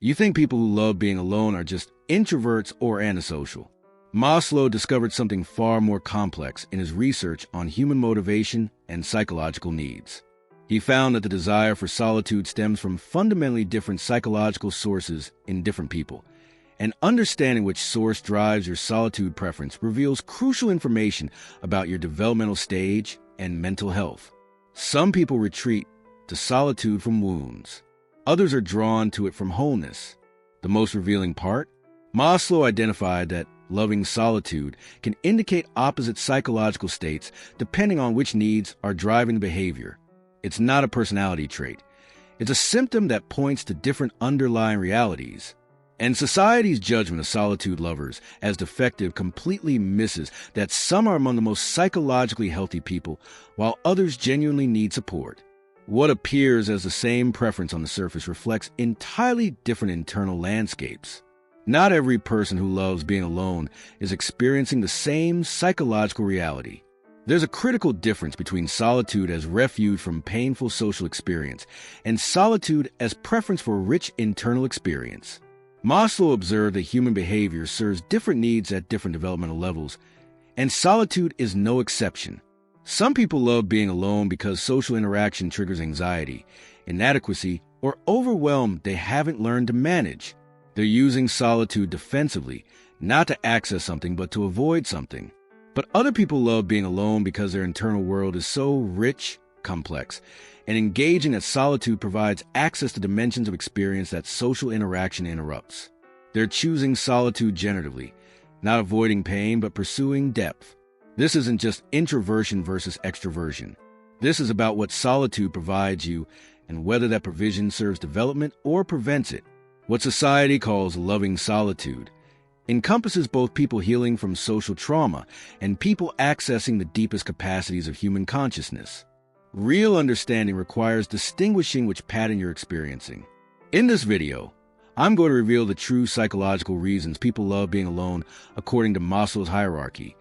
You think people who love being alone are just introverts or antisocial. Maslow discovered something far more complex in his research on human motivation and psychological needs. He found that the desire for solitude stems from fundamentally different psychological sources in different people, and understanding which source drives your solitude preference reveals crucial information about your developmental stage and mental health. Some people retreat to solitude from wounds. Others are drawn to it from wholeness. The most revealing part? Maslow identified that loving solitude can indicate opposite psychological states depending on which needs are driving the behavior. It's not a personality trait. It's a symptom that points to different underlying realities. And society's judgment of solitude lovers as defective completely misses that some are among the most psychologically healthy people, while others genuinely need support. What appears as the same preference on the surface reflects entirely different internal landscapes. Not every person who loves being alone is experiencing the same psychological reality. There's a critical difference between solitude as refuge from painful social experience and solitude as preference for rich internal experience. Maslow observed that human behavior serves different needs at different developmental levels, and solitude is no exception. Some people love being alone because social interaction triggers anxiety, inadequacy, or overwhelm they haven't learned to manage. They're using solitude defensively, not to access something but to avoid something. But other people love being alone because their internal world is so rich, complex, and engaging that solitude provides access to dimensions of experience that social interaction interrupts. They're choosing solitude generatively, not avoiding pain but pursuing depth. This isn't just introversion versus extroversion. This is about what solitude provides you and whether that provision serves development or prevents it. What society calls loving solitude encompasses both people healing from social trauma and people accessing the deepest capacities of human consciousness. Real understanding requires distinguishing which pattern you're experiencing. In this video, I'm going to reveal the true psychological reasons people love being alone according to Maslow's hierarchy,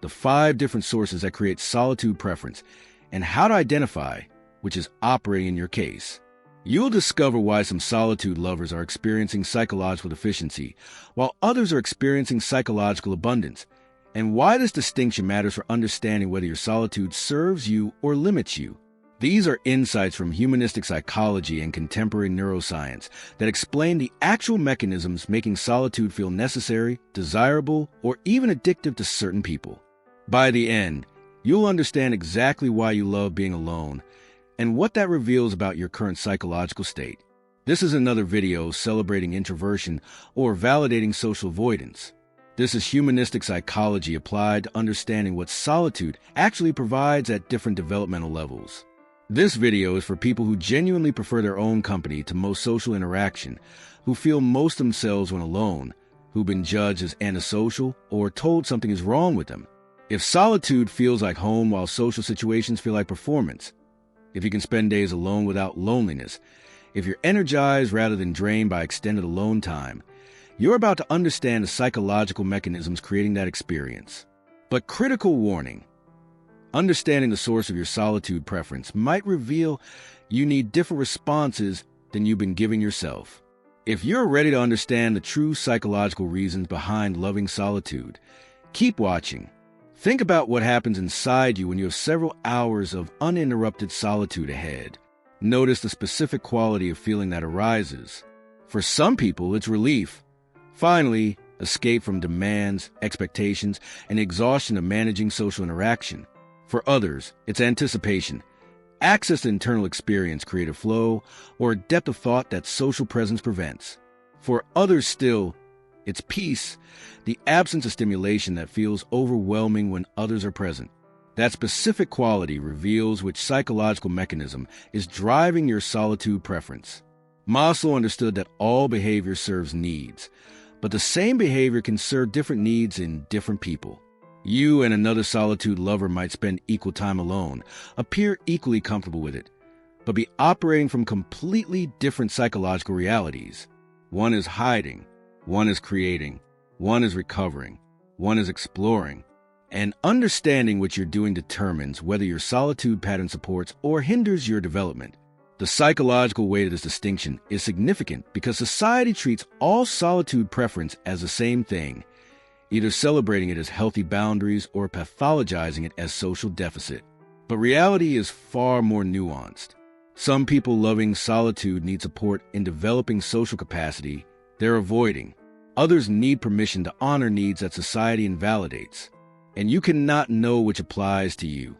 the 5 different sources that create solitude preference, and how to identify which is operating in your case. You'll discover why some solitude lovers are experiencing psychological deficiency, while others are experiencing psychological abundance, and why this distinction matters for understanding whether your solitude serves you or limits you. These are insights from humanistic psychology and contemporary neuroscience that explain the actual mechanisms making solitude feel necessary, desirable, or even addictive to certain people. By the end, you'll understand exactly why you love being alone and what that reveals about your current psychological state. This is another video celebrating introversion or validating social avoidance. This is humanistic psychology applied to understanding what solitude actually provides at different developmental levels. This video is for people who genuinely prefer their own company to most social interaction, who feel most themselves when alone, who've been judged as antisocial or told something is wrong with them. If solitude feels like home while social situations feel like performance, if you can spend days alone without loneliness, if you're energized rather than drained by extended alone time, you're about to understand the psychological mechanisms creating that experience. But critical warning, understanding the source of your solitude preference might reveal you need different responses than you've been giving yourself. If you're ready to understand the true psychological reasons behind loving solitude, keep watching. Think about what happens inside you when you have several hours of uninterrupted solitude ahead. Notice the specific quality of feeling that arises. For some people, it's relief. Finally, escape from demands, expectations, and exhaustion of managing social interaction. For others, it's anticipation, access to internal experience, creative flow, or a depth of thought that social presence prevents. For others still, it's peace, the absence of stimulation that feels overwhelming when others are present. That specific quality reveals which psychological mechanism is driving your solitude preference. Maslow understood that all behavior serves needs, but the same behavior can serve different needs in different people. You and another solitude lover might spend equal time alone, appear equally comfortable with it, but be operating from completely different psychological realities. One is hiding, one is creating, one is recovering, one is exploring. And understanding what you're doing determines whether your solitude pattern supports or hinders your development. The psychological weight of this distinction is significant because society treats all solitude preference as the same thing, either celebrating it as healthy boundaries or pathologizing it as social deficit. But reality is far more nuanced. Some people loving solitude need support in developing social capacity they're avoiding. Others need permission to honor needs that society invalidates. And you cannot know which applies to you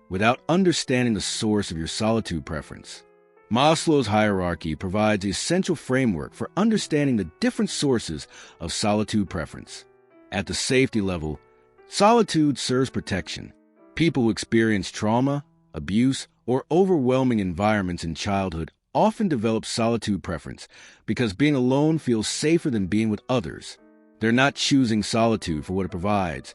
without understanding the source of your solitude preference. Maslow's hierarchy provides the essential framework for understanding the different sources of solitude preference. At the safety level, solitude serves protection. People who experience trauma, abuse, or overwhelming environments in childhood often develop solitude preference because being alone feels safer than being with others. They're not choosing solitude for what it provides.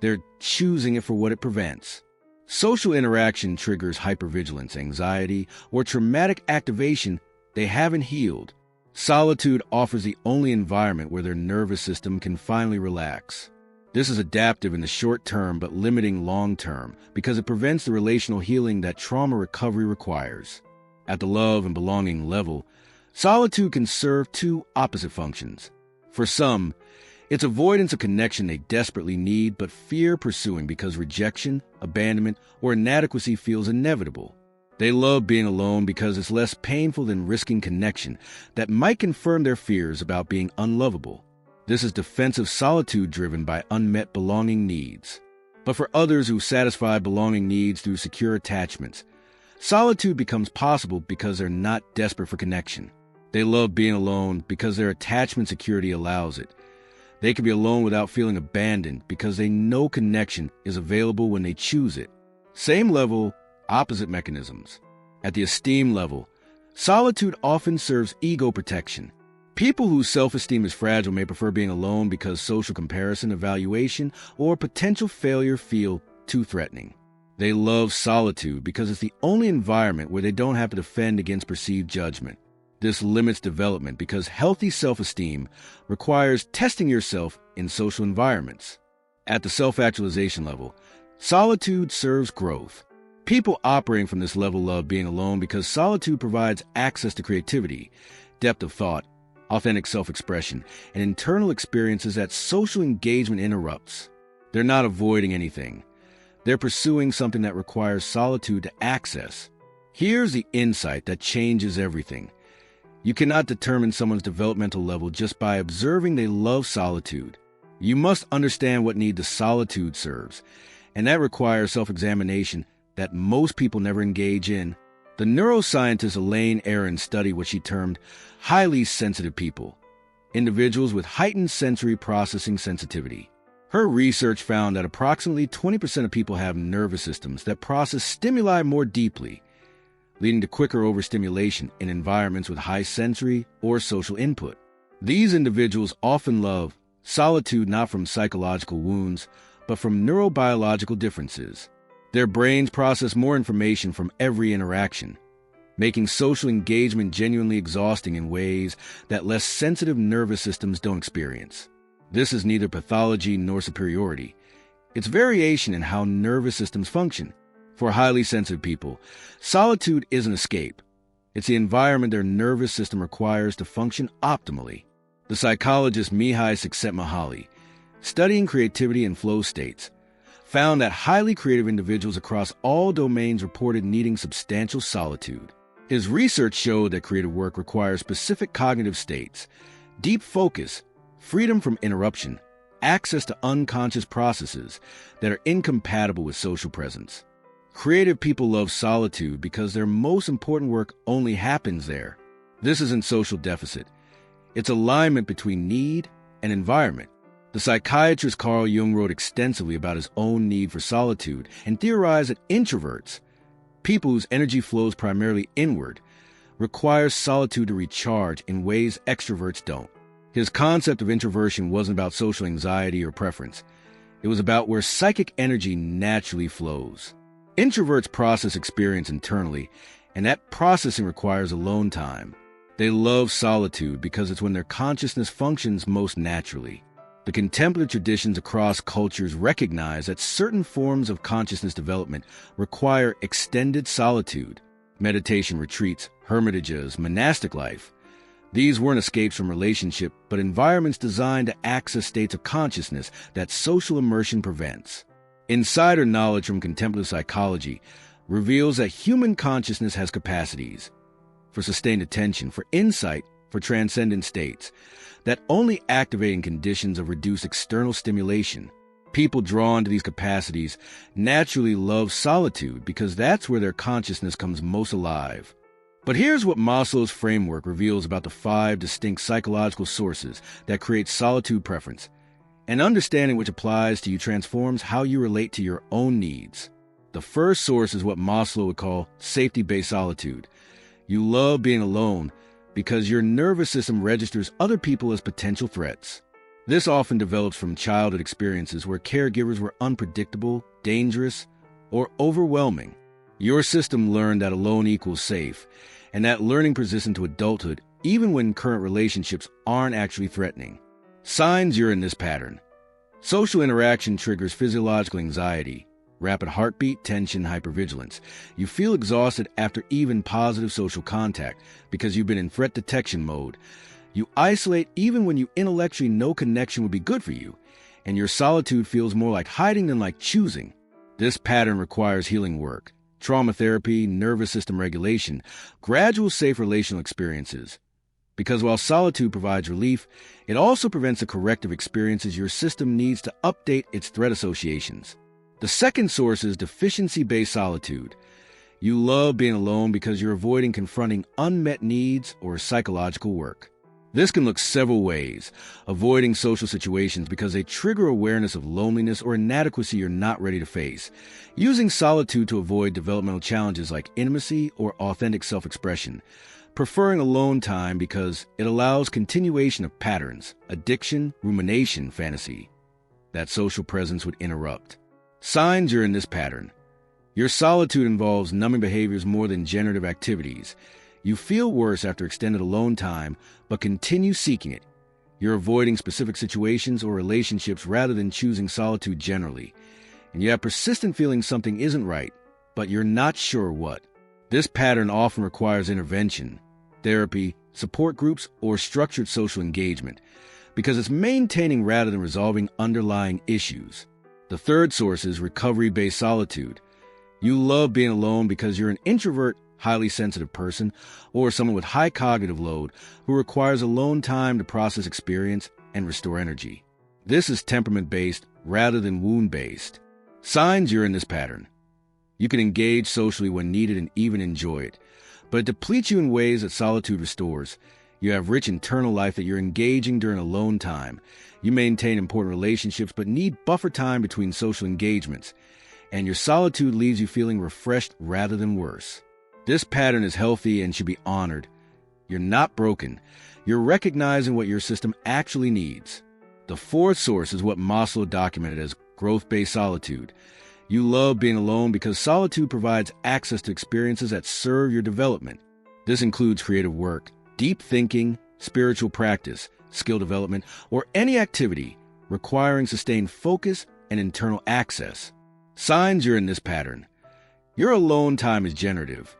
They're choosing it for what it prevents. Social interaction triggers hypervigilance, anxiety, or traumatic activation they haven't healed. Solitude offers the only environment where their nervous system can finally relax. This is adaptive in the short term but limiting long term because it prevents the relational healing that trauma recovery requires. At the love and belonging level, solitude can serve two opposite functions. For some, it's avoidance of connection they desperately need but fear pursuing because rejection, abandonment, or inadequacy feels inevitable. They love being alone because it's less painful than risking connection that might confirm their fears about being unlovable. This is defensive solitude driven by unmet belonging needs. But for others who satisfy belonging needs through secure attachments, solitude becomes possible because they're not desperate for connection. They love being alone because their attachment security allows it. They can be alone without feeling abandoned because they know connection is available when they choose it. Same level, opposite mechanisms. At the esteem level, solitude often serves ego protection. People whose self-esteem is fragile may prefer being alone because social comparison, evaluation, or potential failure feel too threatening. They love solitude because it's the only environment where they don't have to defend against perceived judgment. This limits development because healthy self-esteem requires testing yourself in social environments. At the self-actualization level, solitude serves growth. People operating from this level love being alone because solitude provides access to creativity, depth of thought, authentic self-expression, and internal experiences that social engagement interrupts. They're not avoiding anything. They're pursuing something that requires solitude to access. Here's the insight that changes everything. You cannot determine someone's developmental level just by observing they love solitude. You must understand what need the solitude serves, and that requires self-examination that most people never engage in. The neuroscientist Elaine Aron studied what she termed highly sensitive people, individuals with heightened sensory processing sensitivity. Her research found that approximately 20% of people have nervous systems that process stimuli more deeply, leading to quicker overstimulation in environments with high sensory or social input. These individuals often love solitude not from psychological wounds, but from neurobiological differences. Their brains process more information from every interaction, making social engagement genuinely exhausting in ways that less sensitive nervous systems don't experience. This is neither pathology nor superiority. It's variation in how nervous systems function. For highly sensitive people, solitude is an escape. It's the environment their nervous system requires to function optimally. The psychologist Mihai Csikszentmihalyi, studying creativity and flow states, found that highly creative individuals across all domains reported needing substantial solitude. His research showed that creative work requires specific cognitive states, deep focus, freedom from interruption, access to unconscious processes that are incompatible with social presence. Creative people love solitude because their most important work only happens there. This isn't social deficit. It's alignment between need and environment. The psychiatrist Carl Jung wrote extensively about his own need for solitude and theorized that introverts, people whose energy flows primarily inward, require solitude to recharge in ways extroverts don't. His concept of introversion wasn't about social anxiety or preference. It was about where psychic energy naturally flows. Introverts process experience internally, and that processing requires alone time. They love solitude because it's when their consciousness functions most naturally. The contemplative traditions across cultures recognize that certain forms of consciousness development require extended solitude. meditation retreats, hermitages, monastic life. These weren't escapes from relationship, but environments designed to access states of consciousness that social immersion prevents. Insider knowledge from contemplative psychology reveals that human consciousness has capacities for sustained attention, for insight, for transcendent states that only activate in conditions of reduced external stimulation. People drawn to these capacities naturally love solitude because that's where their consciousness comes most alive. But here's what Maslow's framework reveals about the 5 distinct psychological sources that create solitude preference, and understanding which applies to you transforms how you relate to your own needs. The first source is what Maslow would call safety-based solitude. You love being alone because your nervous system registers other people as potential threats. This often develops from childhood experiences where caregivers were unpredictable, dangerous, or overwhelming. Your system learned that alone equals safe, and that learning persists into adulthood even when current relationships aren't actually threatening. Signs you're in this pattern. Social interaction triggers physiological anxiety, rapid heartbeat, tension, hypervigilance. You feel exhausted after even positive social contact because you've been in threat detection mode. You isolate even when you intellectually know connection would be good for you, and your solitude feels more like hiding than like choosing. This pattern requires healing work, trauma therapy, nervous system regulation, gradual safe relational experiences. Because while solitude provides relief, it also prevents the corrective experiences your system needs to update its threat associations. The second source is deficiency-based solitude. You love being alone because you're avoiding confronting unmet needs or psychological work. This can look several ways. Avoiding social situations because they trigger awareness of loneliness or inadequacy you're not ready to face. Using solitude to avoid developmental challenges like intimacy or authentic self-expression. Preferring alone time because it allows continuation of patterns, addiction, rumination, fantasy that social presence would interrupt. Signs you're in this pattern. Your solitude involves numbing behaviors more than generative activities. You feel worse after extended alone time, but continue seeking it. You're avoiding specific situations or relationships rather than choosing solitude generally. And you have persistent feelings something isn't right, but you're not sure what. This pattern often requires intervention, therapy, support groups, or structured social engagement, because it's maintaining rather than resolving underlying issues. The third source is recovery-based solitude. You love being alone because you're an introvert, highly sensitive person, or someone with high cognitive load who requires alone time to process experience and restore energy. This is temperament-based rather than wound-based. Signs you're in this pattern. You can engage socially when needed and even enjoy it, but it depletes you in ways that solitude restores. You have rich internal life that you're engaging during alone time. You maintain important relationships but need buffer time between social engagements, and your solitude leaves you feeling refreshed rather than worse. This pattern is healthy and should be honored. You're not broken. You're recognizing what your system actually needs. The fourth source is what Maslow documented as growth-based solitude. You love being alone because solitude provides access to experiences that serve your development. This includes creative work, deep thinking, spiritual practice, skill development, or any activity requiring sustained focus and internal access. Signs you're in this pattern. Your alone time is generative.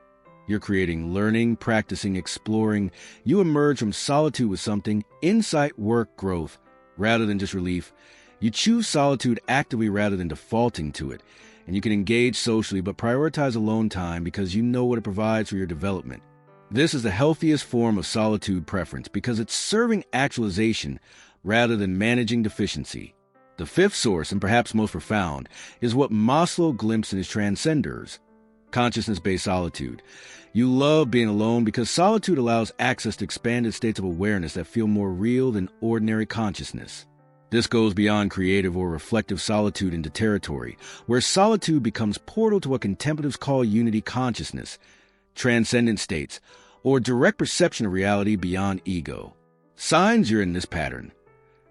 You're creating, learning, practicing, exploring. You emerge from solitude with something, insight, work, growth, rather than just relief. You choose solitude actively rather than defaulting to it. And you can engage socially but prioritize alone time because you know what it provides for your development. This is the healthiest form of solitude preference because it's serving actualization rather than managing deficiency. The fifth source, and perhaps most profound, is what Maslow glimpsed in his Transcenders. Consciousness-based solitude. You love being alone because solitude allows access to expanded states of awareness that feel more real than ordinary consciousness. This goes beyond creative or reflective solitude into territory, where solitude becomes portal to what contemplatives call unity consciousness, transcendent states, or direct perception of reality beyond ego. Signs you're in this pattern.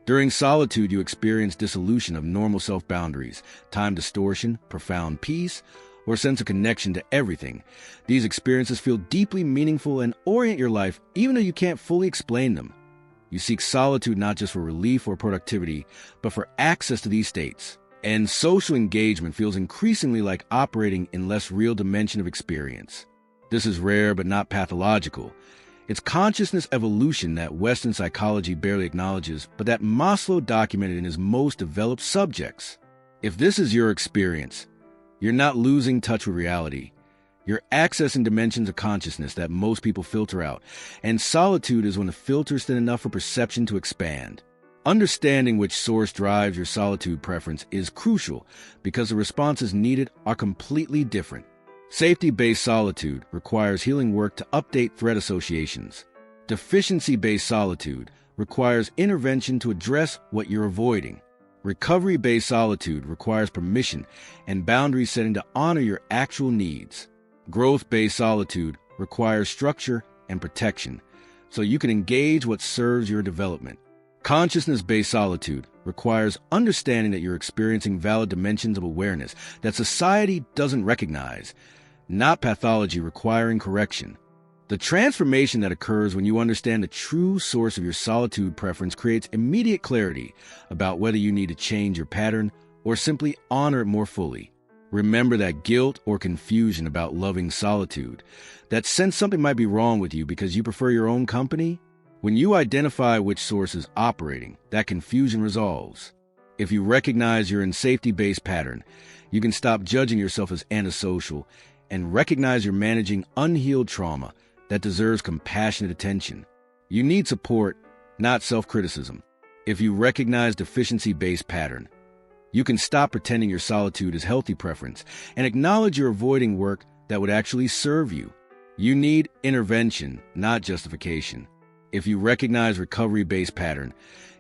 During solitude, you experience dissolution of normal self-boundaries, time distortion, profound peace, or sense of connection to everything. These experiences feel deeply meaningful and orient your life even though you can't fully explain them. You seek solitude not just for relief or productivity, but for access to these states. And social engagement feels increasingly like operating in less real dimension of experience. This is rare but not pathological. It's consciousness evolution that Western psychology barely acknowledges, but that Maslow documented in his most developed subjects. If this is your experience, you're not losing touch with reality. You're accessing dimensions of consciousness that most people filter out, and solitude is when the filter is thin enough for perception to expand. Understanding which source drives your solitude preference is crucial because the responses needed are completely different. Safety-based solitude requires healing work to update threat associations. Deficiency-based solitude requires intervention to address what you're avoiding. Recovery-based solitude requires permission and boundary setting to honor your actual needs. Growth-based solitude requires structure and protection, so you can engage what serves your development. Consciousness-based solitude requires understanding that you're experiencing valid dimensions of awareness that society doesn't recognize, not pathology requiring correction. The transformation that occurs when you understand the true source of your solitude preference creates immediate clarity about whether you need to change your pattern or simply honor it more fully. Remember that guilt or confusion about loving solitude, that sense something might be wrong with you because you prefer your own company. When you identify which source is operating, that confusion resolves. If you recognize you're in safety-based pattern, you can stop judging yourself as antisocial and recognize you're managing unhealed trauma that deserves compassionate attention. You need support, not self-criticism. If you recognize deficiency-based pattern, you can stop pretending your solitude is healthy preference and acknowledge you're avoiding work that would actually serve you. You need intervention, not justification. If you recognize recovery-based pattern,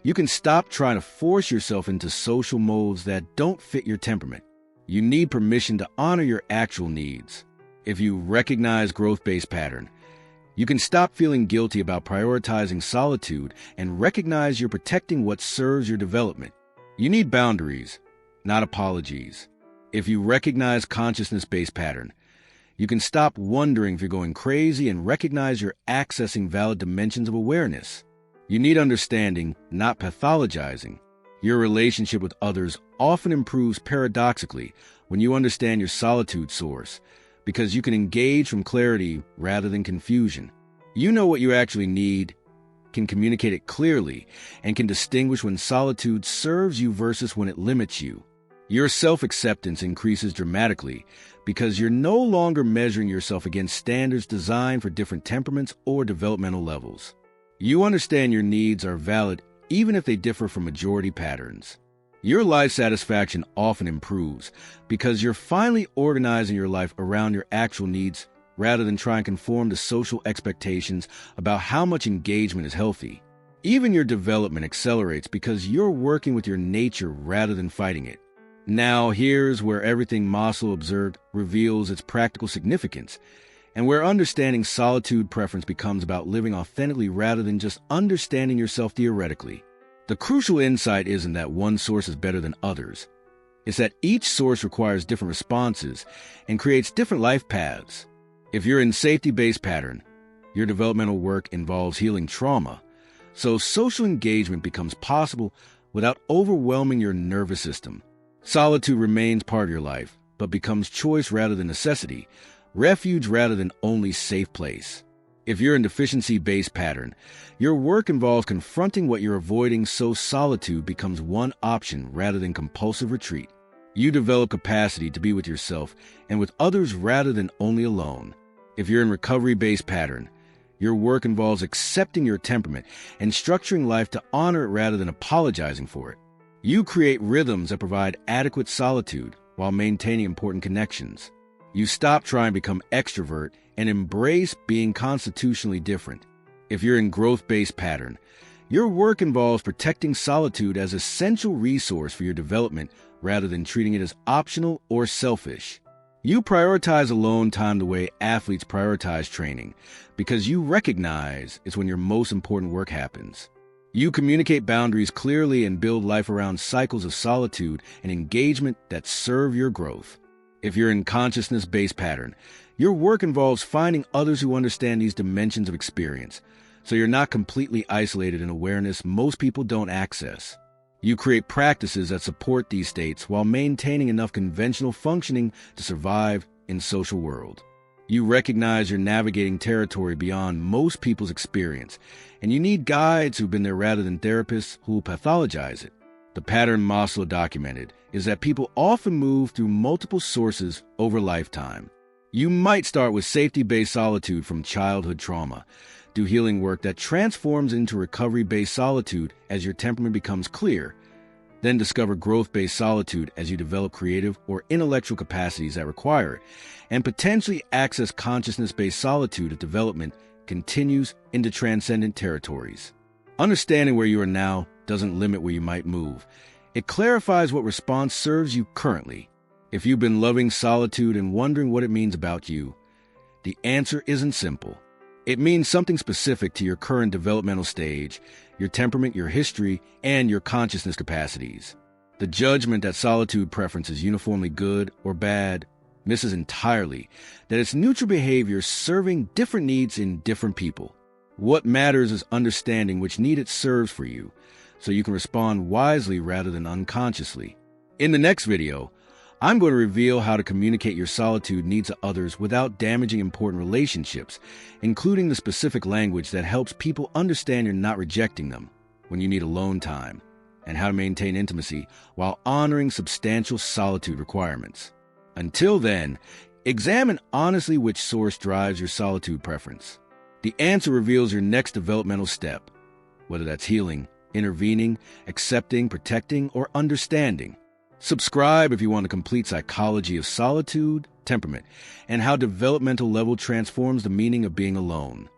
you can stop trying to force yourself into social molds that don't fit your temperament. You need permission to honor your actual needs. If you recognize growth-based pattern, you can stop feeling guilty about prioritizing solitude and recognize you're protecting what serves your development. You need boundaries, not apologies. If you recognize consciousness-based pattern, you can stop wondering if you're going crazy and recognize you're accessing valid dimensions of awareness. You need understanding, not pathologizing. Your relationship with others often improves paradoxically when you understand your solitude source, because you can engage from clarity rather than confusion. You know what you actually need, can communicate it clearly, and can distinguish when solitude serves you versus when it limits you. Your self-acceptance increases dramatically because you're no longer measuring yourself against standards designed for different temperaments or developmental levels. You understand your needs are valid even if they differ from majority patterns. Your life satisfaction often improves because you're finally organizing your life around your actual needs rather than trying to conform to social expectations about how much engagement is healthy. Even your development accelerates because you're working with your nature rather than fighting it. Now, here's where everything Maslow observed reveals its practical significance, and where understanding solitude preference becomes about living authentically rather than just understanding yourself theoretically. The crucial insight isn't that one source is better than others. It's that each source requires different responses and creates different life paths. If you're in safety-based pattern, your developmental work involves healing trauma, so social engagement becomes possible without overwhelming your nervous system. Solitude remains part of your life, but becomes choice rather than necessity, refuge rather than only safe place. If you're in deficiency-based pattern, your work involves confronting what you're avoiding, so solitude becomes one option rather than compulsive retreat. You develop capacity to be with yourself and with others rather than only alone. If you're in recovery-based pattern, your work involves accepting your temperament and structuring life to honor it rather than apologizing for it. You create rhythms that provide adequate solitude while maintaining important connections. You stop trying to become extrovert and embrace being constitutionally different. If you're in growth-based pattern, your work involves protecting solitude as an essential resource for your development rather than treating it as optional or selfish. You prioritize alone time the way athletes prioritize training because you recognize it's when your most important work happens. You communicate boundaries clearly and build life around cycles of solitude and engagement that serve your growth. If you're in consciousness-based pattern, your work involves finding others who understand these dimensions of experience, so you're not completely isolated in awareness most people don't access. You create practices that support these states while maintaining enough conventional functioning to survive in social world. You recognize you're navigating territory beyond most people's experience, and you need guides who've been there rather than therapists who pathologize it. The pattern Maslow documented is that people often move through multiple sources over lifetime. You might start with safety-based solitude from childhood trauma, do healing work that transforms into recovery-based solitude as your temperament becomes clear, then discover growth-based solitude as you develop creative or intellectual capacities that require it, and potentially access consciousness-based solitude as development continues into transcendent territories. Understanding where you are now doesn't limit where you might move. It clarifies what response serves you currently. If you've been loving solitude and wondering what it means about you, the answer isn't simple. It means something specific to your current developmental stage, your temperament, your history, and your consciousness capacities. The judgment that solitude preference is uniformly good or bad misses entirely that it's neutral behavior serving different needs in different people. What matters is understanding which need it serves for you, so you can respond wisely rather than unconsciously. In the next video, I'm going to reveal how to communicate your solitude needs to others without damaging important relationships, including the specific language that helps people understand you're not rejecting them when you need alone time, and how to maintain intimacy while honoring substantial solitude requirements. Until then, examine honestly which source drives your solitude preference. The answer reveals your next developmental step, whether that's healing, intervening, accepting, protecting, or understanding. Subscribe if you want a complete psychology of solitude, temperament, and how developmental level transforms the meaning of being alone.